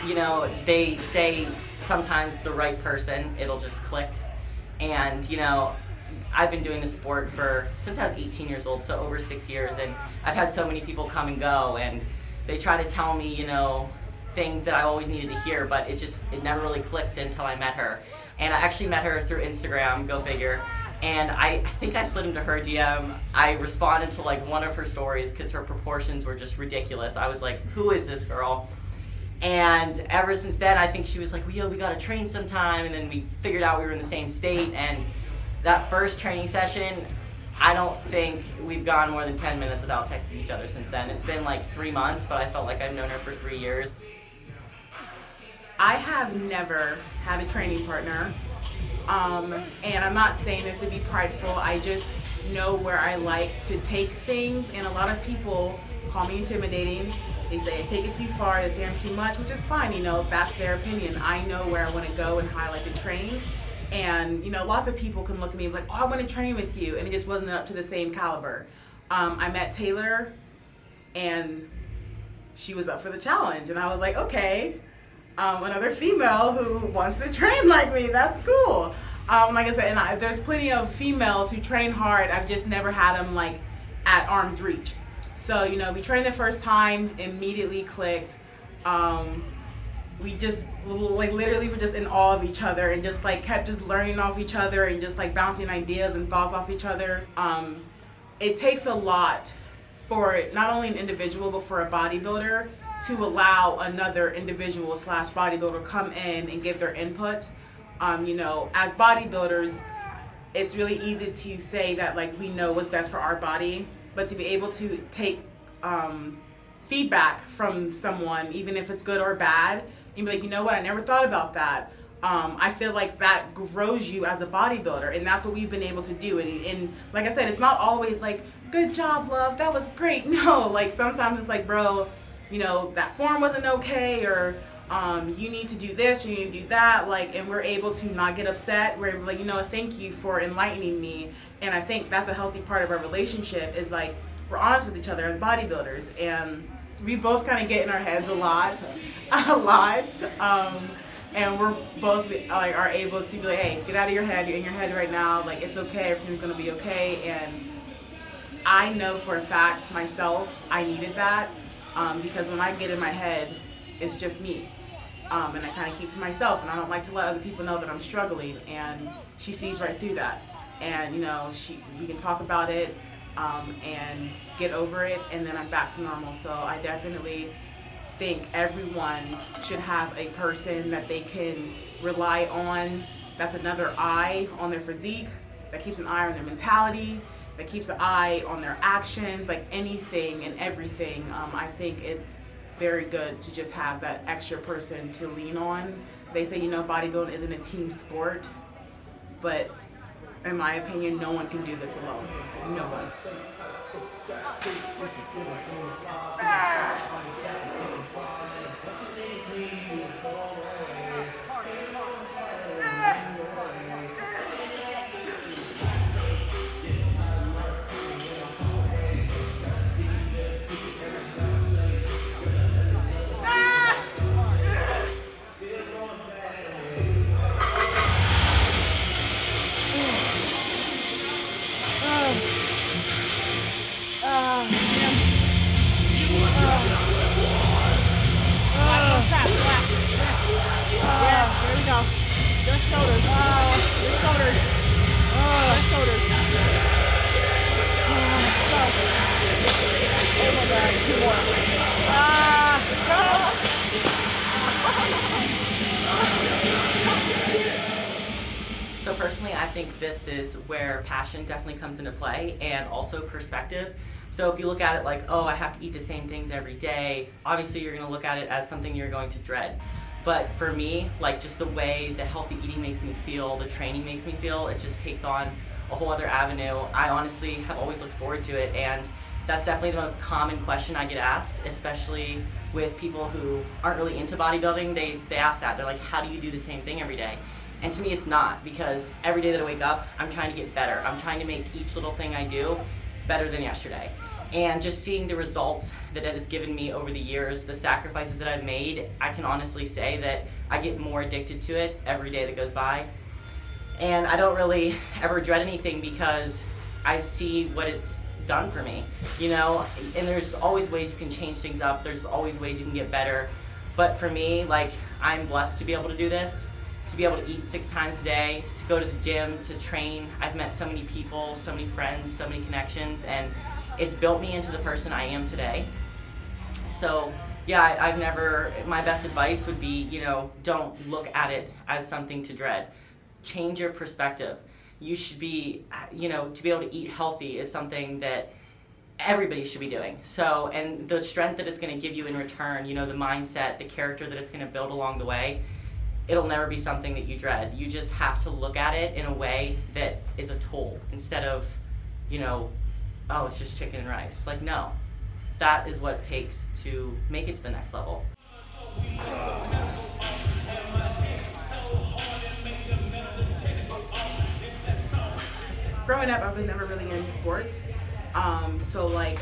you know, they say sometimes the right person, it'll just click. And, you know, I've been doing this sport since I was 18 years old, so over 6 years, and I've had so many people come and go, and they try to tell me, you know, things that I always needed to hear, but it never really clicked until I met her. And I actually met her through Instagram, go figure. And I think I slid into her DM. I responded to like one of her stories because her proportions were just ridiculous. I was like, who is this girl? And ever since then, I think she was like, yo, we gotta train sometime. And then we figured out we were in the same state. And that first training session, I don't think we've gone more than 10 minutes without texting each other since then. It's been like 3 months, but I felt like I've known her for 3 years. I have never had a training partner, and I'm not saying this to be prideful. I just know where I like to take things, and a lot of people call me intimidating. They say I take it too far, they say I'm too much, which is fine, you know, that's their opinion. I know where I want to go and how I like to train, and, you know, lots of people can look at me and be like, oh, I want to train with you, and it just wasn't up to the same caliber. I met Taylor, and she was up for the challenge, and I was like, okay. Another female who wants to train like me, that's cool. Like I said, and there's plenty of females who train hard. I've just never had them like at arm's reach. So, you know, we trained the first time, immediately clicked. We just like literally were just in awe of each other and just like kept just learning off each other and just like bouncing ideas and thoughts off each other. It takes a lot for not only an individual but for a bodybuilder to allow another individual / bodybuilder come in and give their input. You know, as bodybuilders, it's really easy to say that like we know what's best for our body, but to be able to take feedback from someone, even if it's good or bad, and be like, you know what, I never thought about that. I feel like that grows you as a bodybuilder, and that's what we've been able to do. And like I said, it's not always like, good job, love, that was great. No, like sometimes it's like, bro, you know, that form wasn't okay, or you need to do this, or you need to do that, like, and we're able to not get upset. We're like, you know, thank you for enlightening me. And I think that's a healthy part of our relationship, is like, we're honest with each other as bodybuilders, and we both kind of get in our heads a lot, and we're both like are able to be like, hey, get out of your head, you're in your head right now, like, it's okay, everything's gonna be okay. And I know for a fact myself, I needed that. Because when I get in my head, it's just me. And I kind of keep to myself, and I don't like to let other people know that I'm struggling. And she sees right through that. And, you know, we can talk about it and get over it, and then I'm back to normal. So I definitely think everyone should have a person that they can rely on, that's another eye on their physique, that keeps an eye on their mentality, that keeps an eye on their actions, like anything and everything. I think it's very good to just have that extra person to lean on. They say, you know, bodybuilding isn't a team sport, but in my opinion, no one can do this alone. No one. Just shoulders. Just shoulders. Just shoulders. Oh my God, 2 more. So personally, I think this is where passion definitely comes into play, and also perspective. So if you look at it like, oh, I have to eat the same things every day, obviously you're going to look at it as something you're going to dread. But for me, like, just the way the healthy eating makes me feel, the training makes me feel, it just takes on a whole other avenue. I honestly have always looked forward to it, and that's definitely the most common question I get asked, especially with people who aren't really into bodybuilding. They ask that. They're like, how do you do the same thing every day? And to me, it's not, because every day that I wake up, I'm trying to get better. I'm trying to make each little thing I do better than yesterday. And just seeing the results that it has given me over the years, the sacrifices that I've made, I can honestly say that I get more addicted to it every day that goes by. And I don't really ever dread anything because I see what it's done for me, you know? And there's always ways you can change things up. There's always ways you can get better. But for me, like, I'm blessed to be able to do this, to be able to eat 6 times a day, to go to the gym, to train. I've met so many people, so many friends, so many connections, and it's built me into the person I am today. So yeah, I've never, my best advice would be, you know, don't look at it as something to dread. Change your perspective. You should be, you know, to be able to eat healthy is something that everybody should be doing. So, and the strength that it's going to give you in return, you know, the mindset, the character that it's going to build along the way, it'll never be something that you dread. You just have to look at it in a way that is a tool instead of, you know, oh, it's just chicken and rice. Like, no, that is what it takes to make it to the next level. Growing up, I was never really in sports. So like,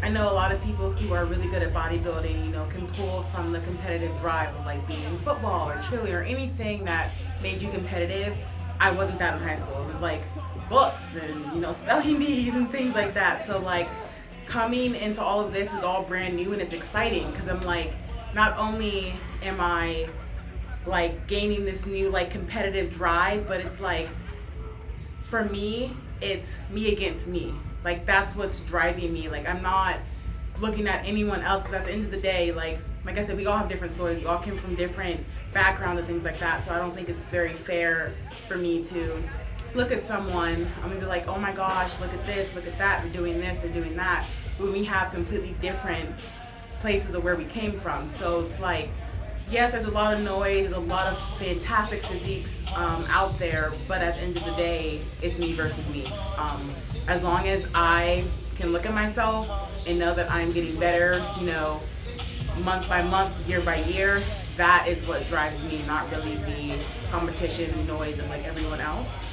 I know a lot of people who are really good at bodybuilding, you know, can pull from the competitive drive of like being in football or cheerleading or anything that made you competitive. I wasn't that in high school. It was like books and, you know, spelling bees and things like that. So like, coming into all of this is all brand new and it's exciting because I'm like, not only am I like gaining this new like competitive drive, but it's like, for me, it's me against me. Like, that's what's driving me. Like, I'm not looking at anyone else because at the end of the day, like I said, we all have different stories. We all came from different backgrounds and things like that. So I don't think it's very fair for me to look at someone, I'm gonna be like, oh my gosh, look at this, look at that, they're doing this, they're doing that. When we have completely different places of where we came from. So it's like, yes, there's a lot of noise, there's a lot of fantastic physiques out there, but at the end of the day, it's me versus me. As long as I can look at myself and know that I'm getting better, you know, month by month, year by year, that is what drives me, not really the competition, noise, and like everyone else.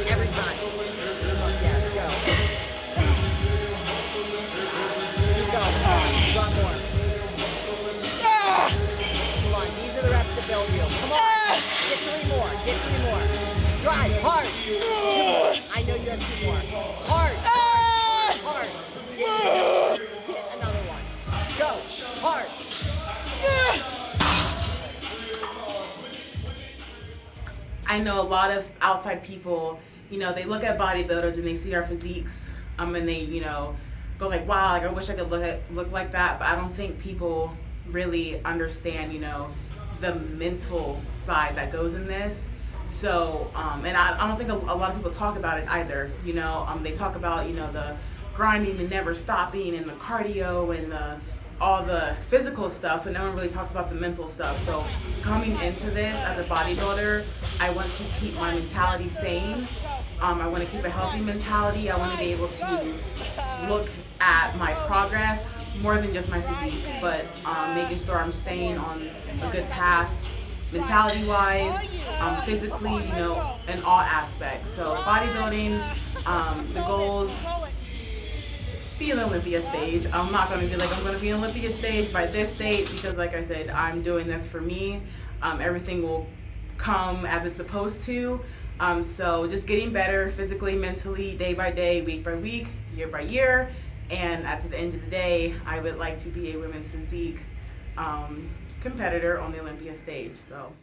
Every time. Yeah, go. Keep going. Drop more. Come on, these are the reps to build you. Come on. Get 3 more. Get 3 more. Drive hard. 2 more. I know you have 2 more. Hard. Hard. Get another one. Go. Hard. I know a lot of outside people, you know, they look at bodybuilders and they see our physiques, and they, you know, go like, wow, like I wish I could look like that. But I don't think people really understand, you know, the mental side that goes in this. So, and I don't think a lot of people talk about it either. You know, they talk about, you know, the grinding and never stopping and the cardio and all the physical stuff, but no one really talks about the mental stuff. So coming into this as a bodybuilder, I want to keep my mentality sane. I want to keep a healthy mentality. I want to be able to look at my progress more than just my physique, but making sure I'm staying on a good path, mentality-wise, physically, you know, in all aspects. So bodybuilding, the goals, be on the Olympia stage. I'm not going to be like, I'm going to be on Olympia stage by this date, because like I said, I'm doing this for me. Everything will come as it's supposed to. So just getting better physically, mentally, day by day, week by week, year by year. And at the end of the day, I would like to be a women's physique competitor on the Olympia stage. So.